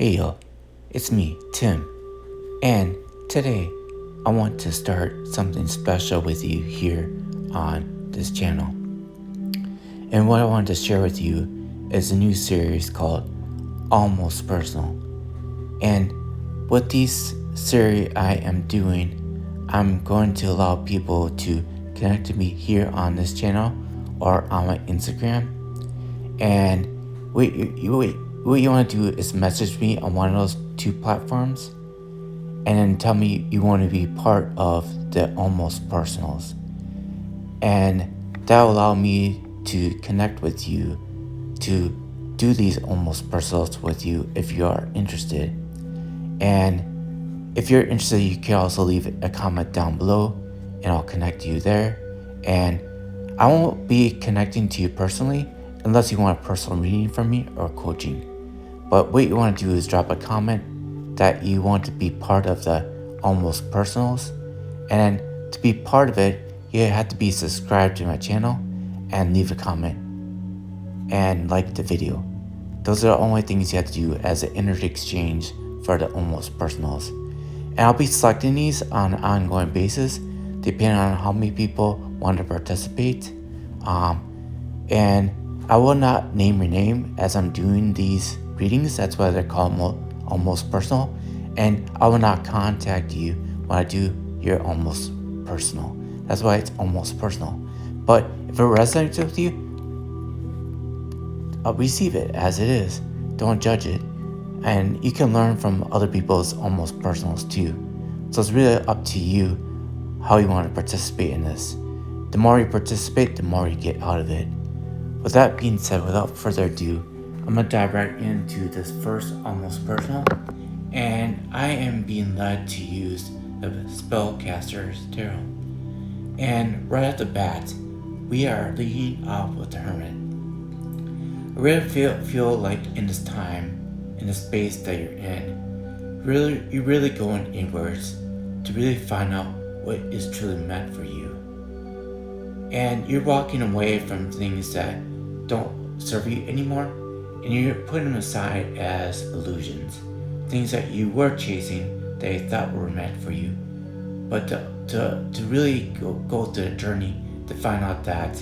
Hey yo, it's me, Tim, and today I want to start something special with you here on this channel. And what I wanted to share with you is a new series called Almost Personal. And with this series I am doing, I'm going to allow people to connect to me here on this channel or on my Instagram. And what you want to do is message me on one of those two platforms and then tell me you want to be part of the Almost Personals. And that will allow me to connect with you, to do these Almost Personals with you if you are interested. And if you're interested, you can also leave a comment down below and I'll connect you there. And I won't be connecting to you personally unless you want a personal reading from me or coaching. But what you want to do is drop a comment that you want to be part of the Almost Personals. And then to be part of it, you have to be subscribed to my channel and leave a comment and like the video. Those are the only things you have to do as an energy exchange for the Almost Personals. And I'll be selecting these on an ongoing basis depending on how many people want to participate. And I will not name your name as I'm doing these readings. That's why they're called Almost Personal. And I will not contact you when I do your Almost Personal. That's why it's Almost Personal. But if it resonates with you, I'll receive it as it is. Don't judge it. And you can learn from other people's Almost Personals too. So it's really up to you how you want to participate in this. The more you participate, the more you get out of it. With that being said, without further ado, I'm going to dive right into this first Almost Personal. And I am being led to use the Spellcaster's Tarot. And right off the bat, we are leading off with the Hermit. I really feel like in this time, in the space that you're in, you're really going inwards to really find out what is truly meant for you. And you're walking away from things that don't serve you anymore, and you're putting them aside as illusions, things that you were chasing that you thought were meant for you. But to really go through the journey to find out that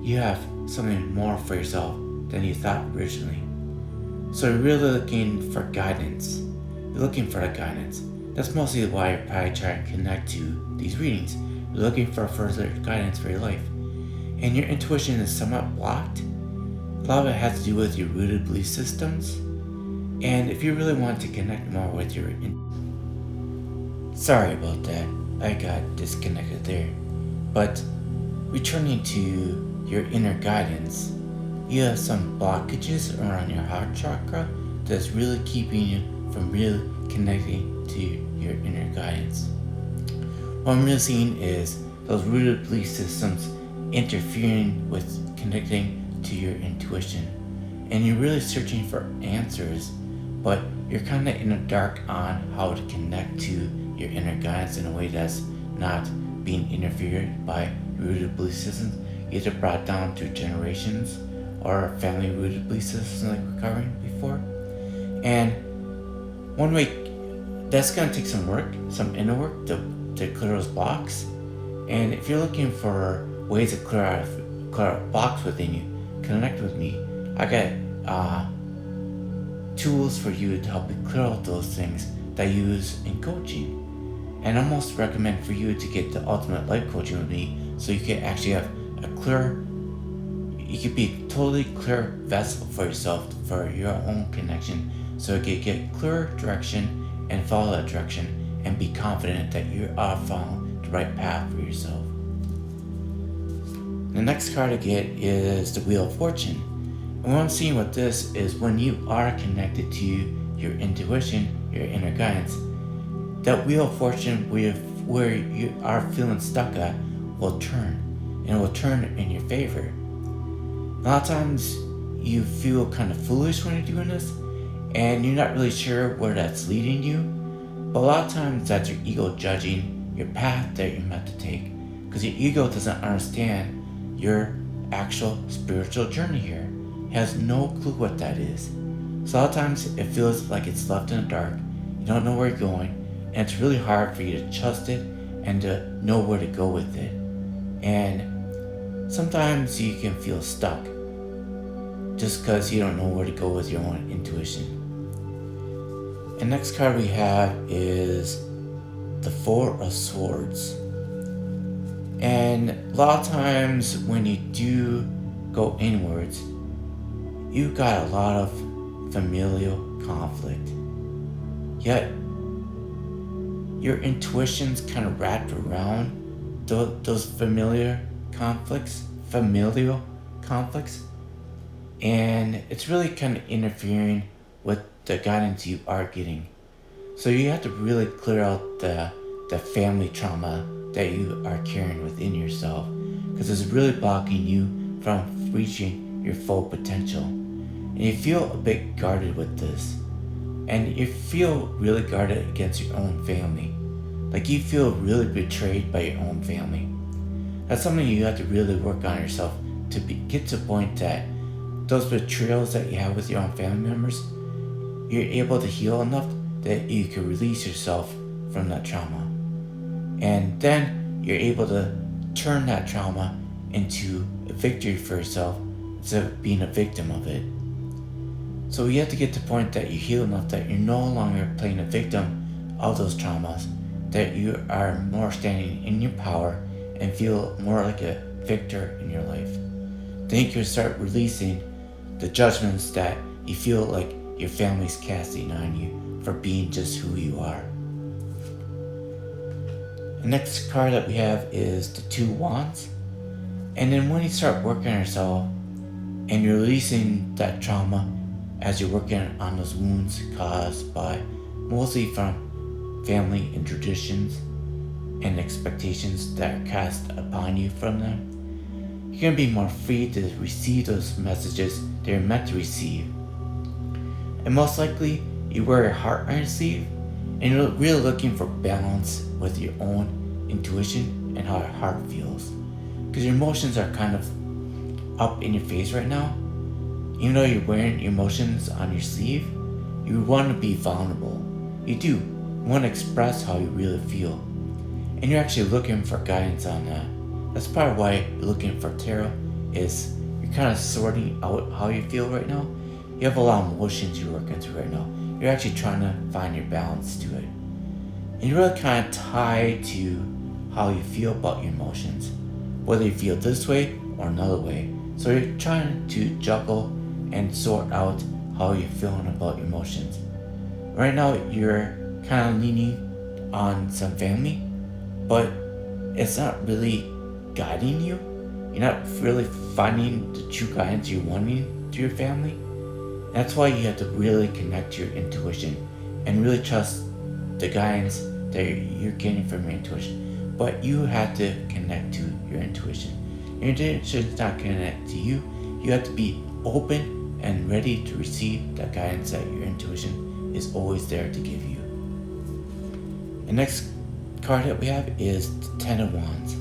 you have something more for yourself than you thought originally. So you're really looking for guidance. You're looking for that guidance. That's mostly why you're probably trying to connect to these readings. You're looking for further guidance for your life. And your intuition is somewhat blocked. A lot of it has to do with your rooted belief systems. And if you really want to connect more with your sorry about that, I got disconnected there. But returning to your inner guidance, you have some blockages around your heart chakra that's really keeping you from really connecting to your inner guidance. What I'm really seeing is those rooted belief systems interfering with connecting to your intuition. And you're really searching for answers, but you're kind of in the dark on how to connect to your inner guidance in a way that's not being interfered by rooted belief systems, either brought down through generations or family rooted belief systems like we're covering before. And one way, that's going to take some work, some inner work to clear those blocks. And if you're looking for ways to clear out blocks within you, connect with me. I got tools for you to help you clear out those things that I use in coaching. And I almost recommend for you to get the ultimate life coaching with me so you can actually have you could be a totally clear vessel for yourself for your own connection, so you can get clear direction and follow that direction and be confident that you are following the right path for yourself. The next card I get is the Wheel of Fortune. And what I'm seeing with this is when you are connected to your intuition, your inner guidance, that Wheel of Fortune where you are feeling stuck at will turn, and it will turn in your favor. A lot of times you feel kind of foolish when you're doing this, and you're not really sure where that's leading you. But a lot of times that's your ego judging your path that you're meant to take, because your ego doesn't understand your actual spiritual journey here. It has no clue what that is. So a lot of times it feels like it's left in the dark. You don't know where you're going, and it's really hard for you to trust it and to know where to go with it. And sometimes you can feel stuck just because you don't know where to go with your own intuition. And next card we have is the Four of Swords. And a lot of times when you do go inwards, you got a lot of familial conflict. Yet your intuition's kind of wrapped around those familial conflicts, and it's really kind of interfering with the guidance you are getting. So you have to really clear out the family trauma that you are carrying within yourself, because it's really blocking you from reaching your full potential. And you feel a bit guarded with this, and you feel really guarded against your own family. Like you feel really betrayed by your own family. That's something you have to really work on yourself to get to the point that those betrayals that you have with your own family members, you're able to heal enough that you can release yourself from that trauma. And then you're able to turn that trauma into a victory for yourself instead of being a victim of it. So you have to get to the point that you heal enough that you're no longer playing a victim of those traumas, that you are more standing in your power and feel more like a victor in your life. Then you can start releasing the judgments that you feel like your family's casting on you for being just who you are. The next card that we have is the Two Wands. And then when you start working on yourself and you're releasing that trauma as you're working on those wounds caused by mostly from family and traditions and expectations that are cast upon you from them, you're going to be more free to receive those messages that you're meant to receive. And most likely, you wear your heart on your sleeve, and you're really looking for balance with your own intuition and how your heart feels. Because your emotions are kind of up in your face right now. Even though you're wearing your emotions on your sleeve, you want to be vulnerable. You do. You want to express how you really feel. And you're actually looking for guidance on that. That's part of why you're looking for tarot, is you're kind of sorting out how you feel right now. You have a lot of emotions you're working through right now. You're actually trying to find your balance to it. And you're really kind of tied to how you feel about your emotions, whether you feel this way or another way. So you're trying to juggle and sort out how you're feeling about your emotions. Right now, you're kind of leaning on some family, but it's not really guiding you. You're not really finding the true guidance you're wanting to your family. That's why you have to really connect to your intuition and really trust the guidance that you're getting from your intuition. But you have to connect to your intuition. Your intuition is not connected to you. You have to be open and ready to receive that guidance that your intuition is always there to give you. The next card that we have is the Ten of Wands.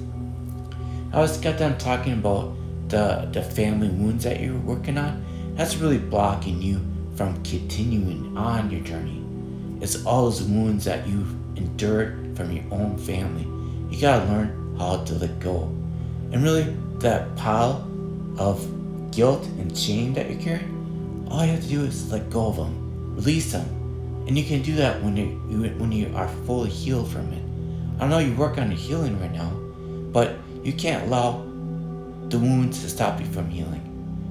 I was got done talking about the family wounds that you're working on. That's really blocking you from continuing on your journey. It's all those wounds that you've endured from your own family. You gotta learn how to let go. And really, that pile of guilt and shame that you're carrying, all you have to do is let go of them, release them. And you can do that when you are fully healed from it. I know you work on your healing right now, but you can't allow the wounds to stop you from healing.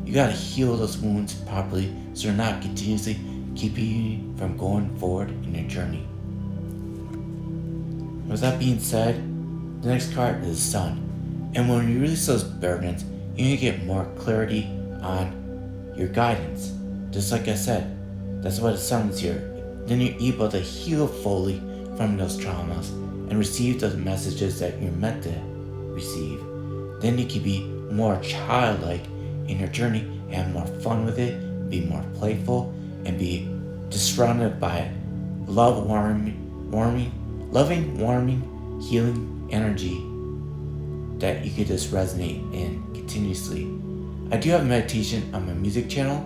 You gotta heal those wounds properly so they're not continuously keeping you from going forward in your journey. With that being said, the next card is the Sun. And when you release those burdens, you're gonna get more clarity on your guidance. Just like I said, that's why the Sun is here. Then you're able to heal fully from those traumas and receive those messages that you're meant to receive. Then you can be more childlike in your journey and have more fun with it, be more playful, and be just surrounded by loving, warming, healing energy that you could just resonate in continuously. I do have meditation on my music channel.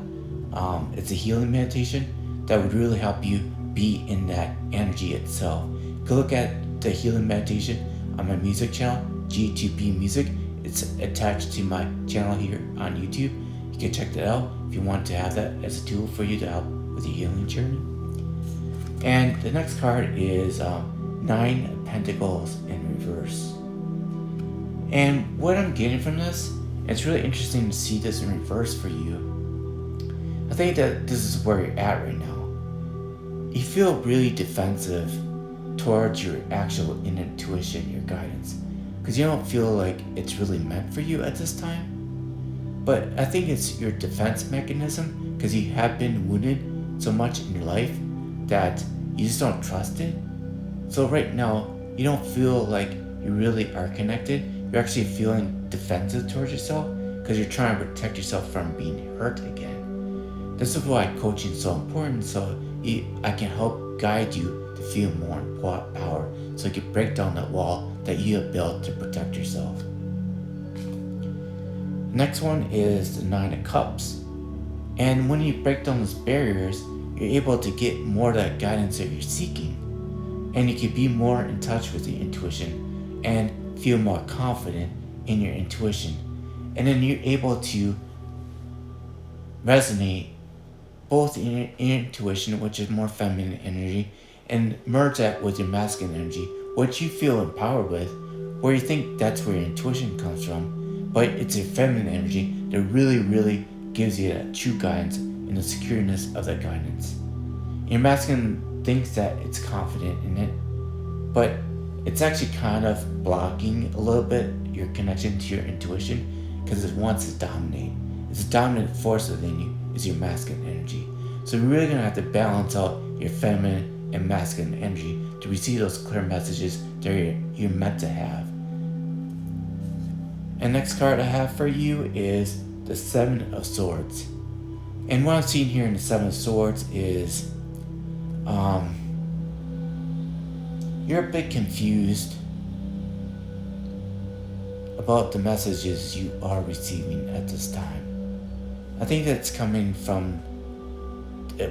It's a healing meditation that would really help you be in that energy itself. Go look at the healing meditation on my music channel, G2P Music. It's attached to my channel here on YouTube. You can check that out if you want to have that as a tool for you to help with your healing journey. And the next card is 9 Pentacles in reverse. And what I'm getting from this, it's really interesting to see this in reverse for you. I think that this is where you're at right now. You feel really defensive towards your actual intuition, your guidance, because you don't feel like it's really meant for you at this time. But I think it's your defense mechanism, because you have been wounded so much in your life that you just don't trust it. So right now, you don't feel like you really are connected. You're actually feeling defensive towards yourself because you're trying to protect yourself from being hurt again. This is why coaching is so important, so I can help guide you to feel more power, so you can break down that wall that you have built to protect yourself. Next one is the 9 of Cups. And when you break down those barriers, you're able to get more of that guidance that you're seeking. And you can be more in touch with your intuition and feel more confident in your intuition. And then you're able to resonate both in your intuition, which is more feminine energy, and merge that with your masculine energy, which you feel empowered with, where you think that's where your intuition comes from, but it's your feminine energy that really, really gives you that true guidance and the secureness of that guidance. Your masculine thinks that it's confident in it, but it's actually kind of blocking a little bit your connection to your intuition because it wants to dominate. It's a dominant force within you, is your masculine energy. So you're really going to have to balance out your feminine and masculine energy to receive those clear messages that you're meant to have. And next card I have for you is the 7 of Swords. And what I'm seeing here in the 7 of Swords is you're a bit confused about the messages you are receiving at this time. I think that's coming from,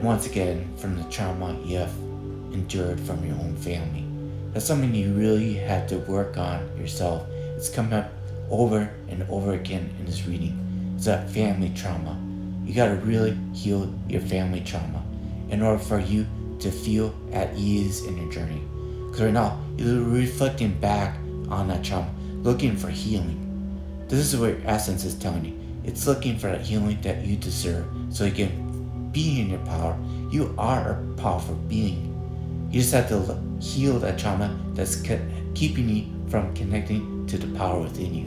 once again, from the trauma you have endured from your own family. That's something you really have to work on yourself. It's come up over and over again in this reading. It's that family trauma. You gotta really heal your family trauma in order for you to feel at ease in your journey. Because right now, you're reflecting back on that trauma, looking for healing. This is what your essence is telling you. It's looking for that healing that you deserve so you can be in your power. You are a powerful being. You just have to heal that trauma that's keeping you from connecting to the power within you.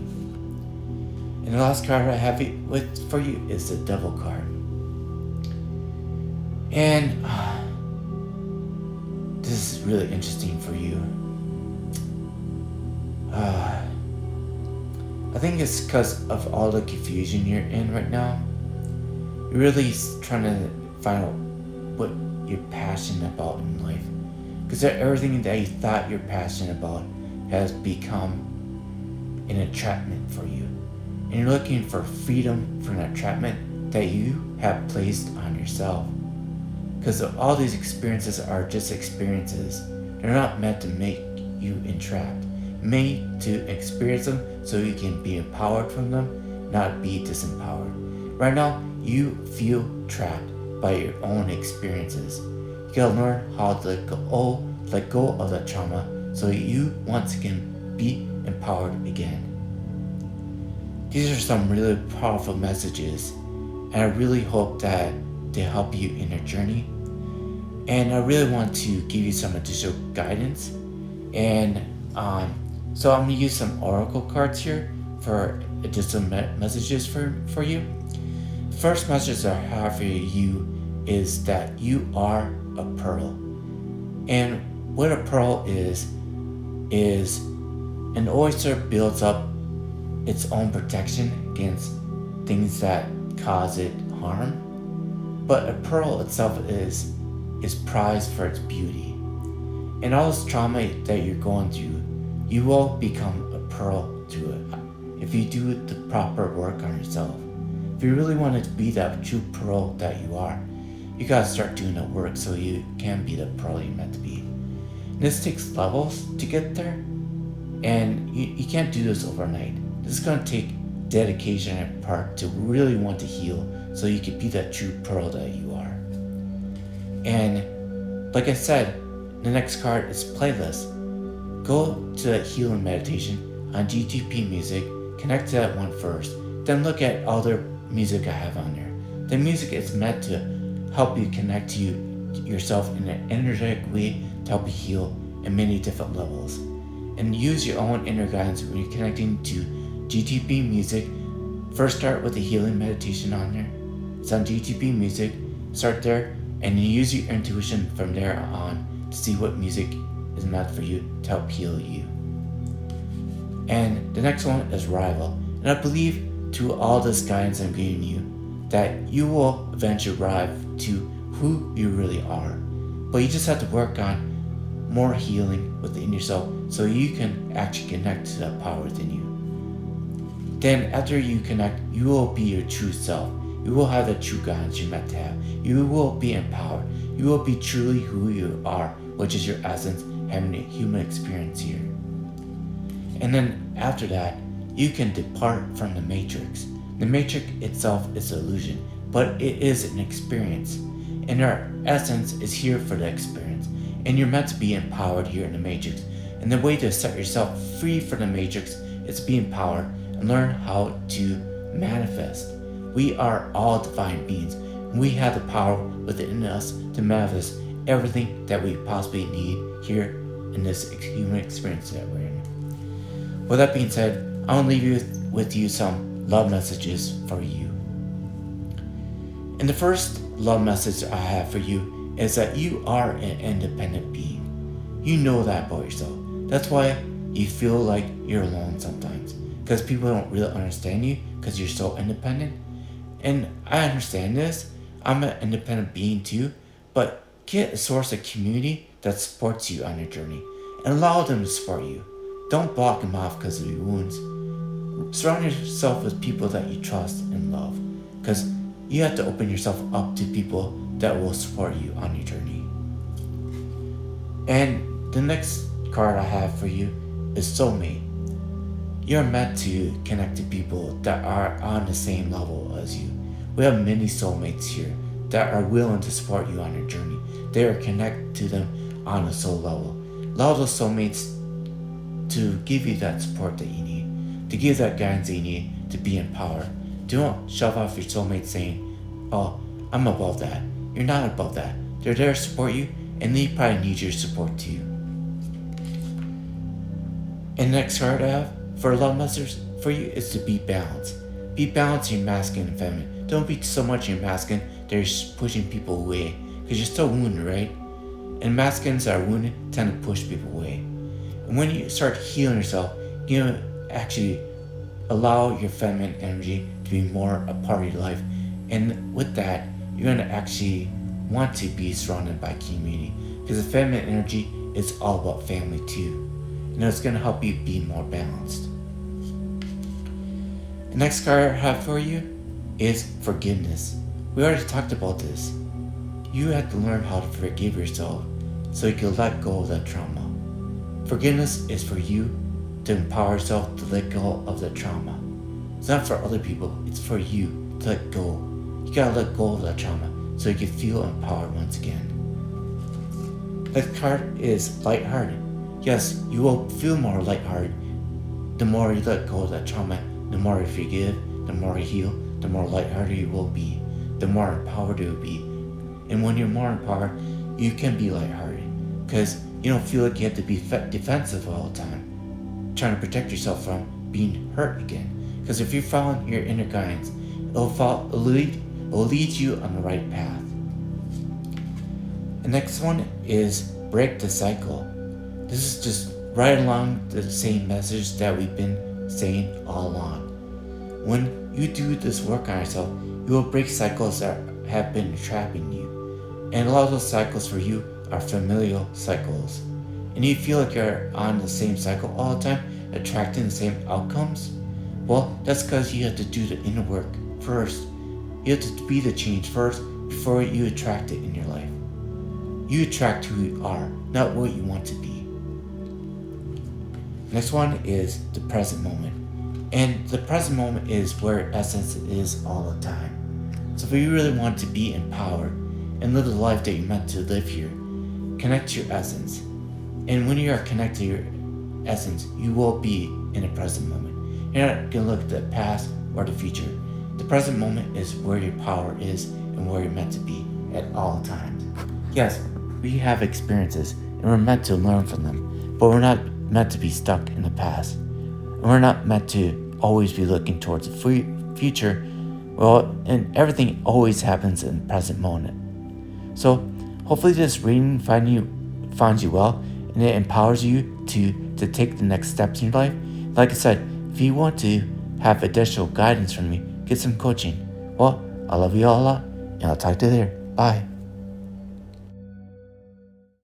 And the last card I have for you is the Devil card. And this is really interesting for you. I think it's because of all the confusion you're in right now. You're really trying to find out what you're passionate about in life. Because everything that you thought you're passionate about has become an entrapment for you. And you're looking for freedom from that entrapment that you have placed on yourself. Because all these experiences are just experiences. They're not meant to make you entrapped. Made to experience them so you can be empowered from them, not be disempowered. Right now, you feel trapped by your own experiences. You gotta learn how to let go of that trauma so you once again be empowered again. These are some really powerful messages, and I really hope that they help you in your journey. And I really want to give you some additional guidance. And so I'm going to use some oracle cards here for additional messages for you. First message I have for you is that you are a pearl. And what a pearl is an oyster builds up its own protection against things that cause it harm. But a pearl itself is prized for its beauty. And all this trauma that you're going through, you will become a pearl to it if you do the proper work on yourself. if you really want to be that true pro that you are, you gotta start doing the work so you can be the pro you're meant to be. And this takes levels to get there, and you can't do this overnight. This is gonna take dedication and part to really want to heal so you can be that true pro that you are. And like I said, the next card is playlist. Go to that healing meditation on GTP music, connect to that one first, then look at other music I have on there. The music is meant to help you connect to yourself in an energetic way to help you heal in many different levels. And use your own inner guidance when you're connecting to GTP music. First start with the healing meditation on there. It's on GTP music. Start there and use your intuition from there on to see what music is meant for you to help heal you. And the next one is rival. And I believe through all this guidance I'm giving you that you will eventually arrive to who you really are. But you just have to work on more healing within yourself so you can actually connect to that power within you. Then after you connect, you will be your true self. You will have the true guidance you're meant to have. You will be empowered. You will be truly who you are, which is your essence, having a human experience here. And then after that, you can depart from the matrix. The matrix itself is an illusion, but it is an experience. And our essence is here for the experience. And you're meant to be empowered here in the matrix. And the way to set yourself free from the matrix is to be empowered and learn how to manifest. We are all divine beings. We have the power within us to manifest everything that we possibly need here in this human experience that we're in. With that being said, I want to leave you with you some love messages for you. And the first love message I have for you is that you are an independent being. You know that about yourself. That's why you feel like you're alone sometimes, because people don't really understand you because you're so independent. And I understand this. I'm an independent being too, but get a source of community that supports you on your journey and allow them to support you. Don't block them off because of your wounds. Surround yourself with people that you trust and love, because you have to open yourself up to people that will support you on your journey. And the next card I have for you is soulmate. You're meant to connect to people that are on the same level as you. We have many soulmates here that are willing to support you on your journey. They are connected to them on a soul level. Allow those soulmates to give you that support that you need, to give that guidance that you need to be empowered. Don't shove off your soulmate saying, oh, I'm above that. You're not above that. They're there to support you, and they probably need your support too. And the next card I have for a love message for you is to be balanced. Be balanced in your masculine and feminine. Don't be so much in your masculine that you're pushing people away, because you're still wounded, right? And masculines that are wounded tend to push people away. And when you start healing yourself, you know, actually allow your feminine energy to be more a part of your life. And with that, you're going to actually want to be surrounded by community, because the feminine energy is all about family too. And it's going to help you be more balanced. The next card I have for you is forgiveness. We already talked about this. You have to learn how to forgive yourself so you can let go of that trauma. Forgiveness is for you to empower yourself to let go of the trauma. It's not for other people, it's for you to let go. You gotta let go of that trauma so you can feel empowered once again. The card is lighthearted. Yes, you will feel more lighthearted the more you let go of that trauma, the more you forgive, the more you heal, the more lighthearted you will be, the more empowered you will be. And when you're more empowered, you can be lighthearted, because you don't feel like you have to be defensive all the time, trying to protect yourself from being hurt again. Because if you're following your inner guidance, it'll lead you on the right path. The next one is break the cycle. This is just right along the same message that we've been saying all along. When you do this work on yourself, you will break cycles that have been trapping you. And a lot of those cycles for you are familial cycles. And you feel like you're on the same cycle all the time, attracting the same outcomes. Well, that's because you have to do the inner work first You have to be the change first before you attract it in your life. You attract who you are, not what you want to be. Next one is the present moment. And the present moment is where essence is all the time. So if you really want to be empowered and live the life that you're meant to live here, connect to your essence. And when you are connected to your essence, you will be in the present moment. You're not going to look at the past or the future. The present moment is where your power is and where you're meant to be at all times. Yes, we have experiences and we're meant to learn from them, but we're not meant to be stuck in the past. And we're not meant to always be looking towards the future. Well, and everything always happens in the present moment. So hopefully this reading finds you well and it empowers you to take the next steps in your life. Like I said, if you want to have additional guidance from me, get some coaching. Well, I love you all a lot, and I'll talk to you later. Bye.